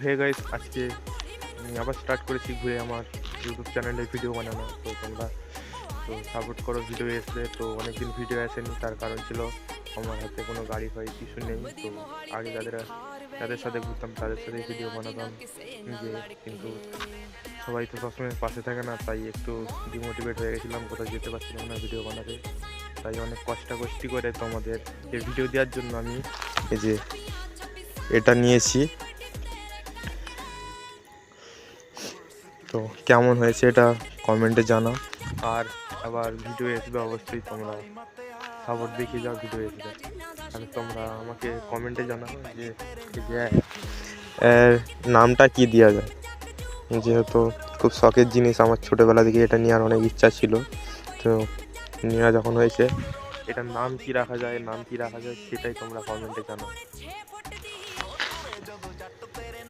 Hey guys, আজকে আমি আবার স্টার্ট করেছি ঘুরে আমার ইউটিউব চ্যানেলে ভিডিও বানানো। তো তোমরা তো সাপোর্ট করো, ভিডিও এসে। তো অনেকদিন ভিডিও আসেনি, তার কারণ ছিল আমার হাতে কোনো গাড়ি ফাড়ি কিছু নেই। তো আগে যাদের সাথে ঘুরতাম তাদের সাথেই ভিডিও বানাতাম নিজে, কিন্তু সবাই তো সবসময় পাশে থাকে না, তাই একটু ডিমোটিভেট হয়ে গেছিলাম, কোথাও যেতে পারছিলাম না ভিডিও বানাতে। তাই অনেক কষ্টাকষ্টি করে তোমাদের এই ভিডিও দেওয়ার জন্য আমি এই যে এটা নিয়েছি। তো কেমন হয়েছে এটা কমেন্টে জানাও। আর আবার ভিডিও আসবে অবশ্যই, তোমরা সাপোর্ট দেখিয়ে যাও ভিডিও আসবে। আর তোমরা আমাকে কমেন্টে জানাও যে এই যে এর নামটা কি দেওয়া যায়, যেহেতু খুব শখের জিনিস আমার, ছোটোবেলা থেকে এটা নেওয়ার অনেক ইচ্ছা ছিল। তো নেওয়া যখন হয়েছে, এটার নাম কি রাখা যায় সেটাই তোমরা কমেন্টে জানাও।